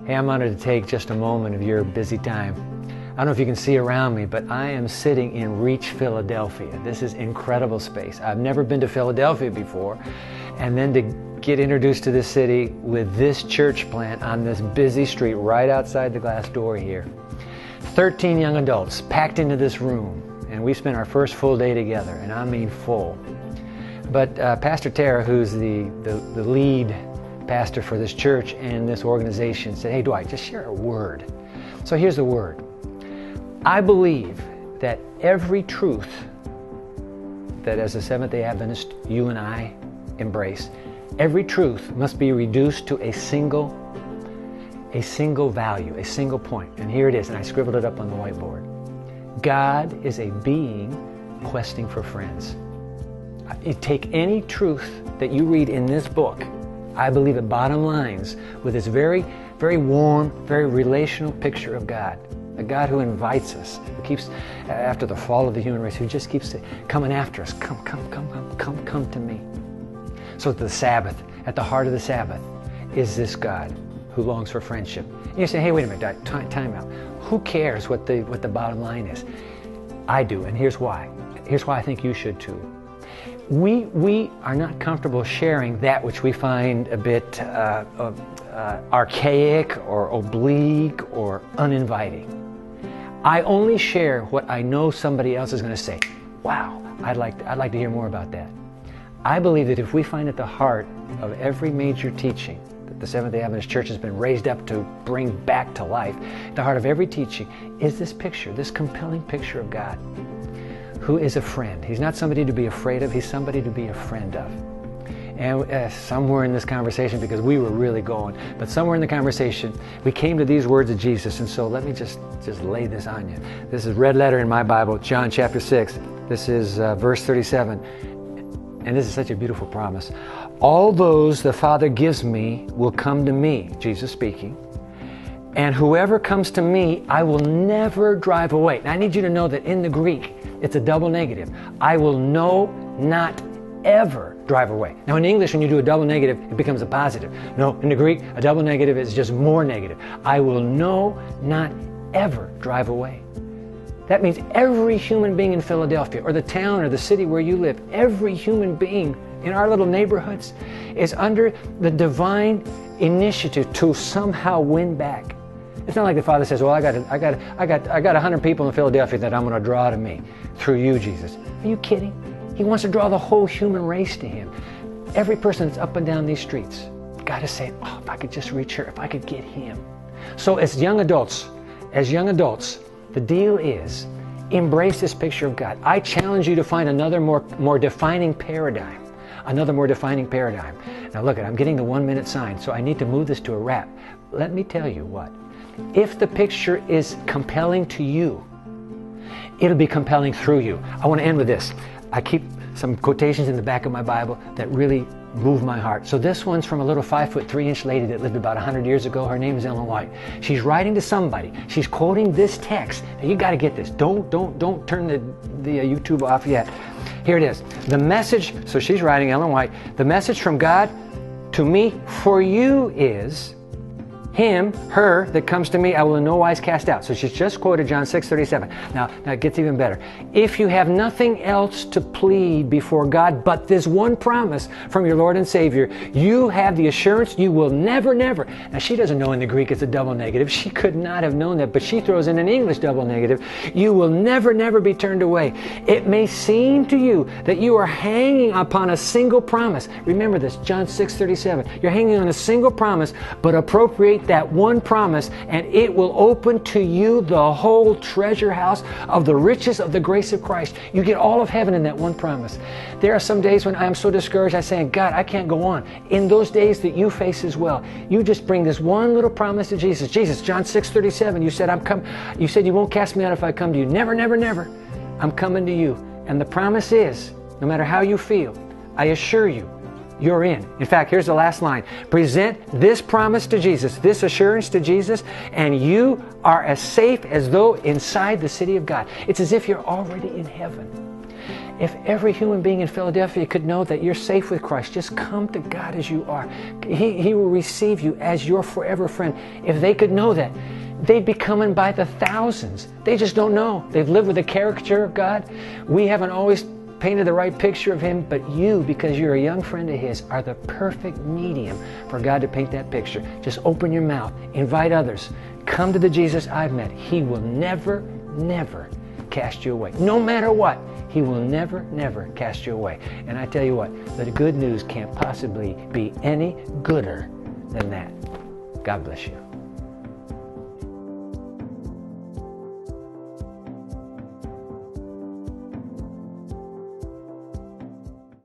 Hey, I'm honored to take just a moment of your busy time. I don't know if you can see around me, but I am sitting in Reach, Philadelphia. This is incredible space. I've never been to Philadelphia before. And then to get introduced to this city with this church plant on this busy street right outside the glass door here. 13 young adults packed into this room. And we spent our first full day together, and I mean full. But Pastor Tara, who's the lead pastor for this church and this organization, said, hey Dwight, just share a word. So here's the word. I believe that every truth that as a Seventh-day Adventist you and I embrace, every truth must be reduced to a single value, a single point. And here it is, and I scribbled it up on the whiteboard. God is a being questing for friends. You take any truth that you read in this book, I believe it bottom lines with this very, very warm, very relational picture of God. A God who invites us, who keeps, after the fall of the human race, who just keeps coming after us. Come to me. So the Sabbath, at the heart of the Sabbath, is this God who longs for friendship. And you say, hey, wait a minute, time out. Who cares what the bottom line is? I do, and here's why. Here's why I think you should too. We are not comfortable sharing that which we find a bit archaic or oblique or uninviting. I only share what I know somebody else is going to say. Wow, I'd like to hear more about that. I believe that if we find at the heart of every major teaching that the Seventh-day Adventist Church has been raised up to bring back to life, at the heart of every teaching is this picture, this compelling picture of God, who is a friend. He's not somebody to be afraid of, he's somebody to be a friend of. And somewhere in this conversation, because we were really going, but somewhere in the conversation, we came to these words of Jesus. And so let me just lay this on you. This is red letter in my Bible, John chapter 6. This is verse 37. And this is such a beautiful promise. All those the Father gives me will come to me, Jesus speaking. And whoever comes to me, I will never drive away. Now I need you to know that in the Greek, it's a double negative. I will not ever drive away. Now in English, when you do a double negative, it becomes a positive. No, in the Greek, a double negative is just more negative. I will not ever drive away. That means every human being in Philadelphia or the town or the city where you live, every human being in our little neighborhoods is under the divine initiative to somehow win back. It's not like the Father says, well, I got 100 people in Philadelphia that I'm going to draw to me through you, Jesus. Are you kidding? He wants to draw the whole human race to him. Every person that's up and down these streets, God is saying, oh, if I could just reach her, if I could get him. So as young adults, the deal is embrace this picture of God. I challenge you to find another more defining paradigm. Another more defining paradigm. Now look, I'm getting the 1-minute sign, so I need to move this to a wrap. Let me tell you what. If the picture is compelling to you, it'll be compelling through you. I want to end with this. I keep some quotations in the back of my Bible that really move my heart. So this one's from a little 5'3" lady that lived about 100 years ago. Her name is Ellen White. She's writing to somebody. She's quoting this text. Now you got to get this. Don't turn the YouTube off yet. Here it is. The message, so she's writing, Ellen White, the message from God to me for you is, him, her, that comes to me, I will in no wise cast out. So she's just quoted John 6:37. Now it gets even better. If you have nothing else to plead before God but this one promise from your Lord and Savior, you have the assurance you will never. Now she doesn't know in the Greek it's a double negative. She could not have known that, but she throws in an English double negative. You will never be turned away. It may seem to you that you are hanging upon a single promise. Remember this, John 6:37. You're hanging on a single promise, but appropriate that one promise, and it will open to you the whole treasure house of the riches of the grace of Christ. You get all of heaven in that one promise. There are some days when I am so discouraged, I say, God, I can't go on. In those days that you face as well, you just bring this one little promise to Jesus. Jesus, John 6:37, you said you won't cast me out if I come to you. Never. I'm coming to you. And the promise is, no matter how you feel, I assure you, you're in. In fact, here's the last line. Present this promise to Jesus, this assurance to Jesus, and you are as safe as though inside the city of God. It's as if you're already in heaven. If every human being in Philadelphia could know that you're safe with Christ, just come to God as you are. He will receive you as your forever friend. If they could know that, they'd be coming by the thousands. They just don't know. They've lived with a caricature of God. We haven't always painted the right picture of Him, but you, because you're a young friend of His, are the perfect medium for God to paint that picture. Just open your mouth. Invite others. Come to the Jesus I've met. He will never, never cast you away. No matter what, He will never, never cast you away. And I tell you what, the good news can't possibly be any gooder than that. God bless you.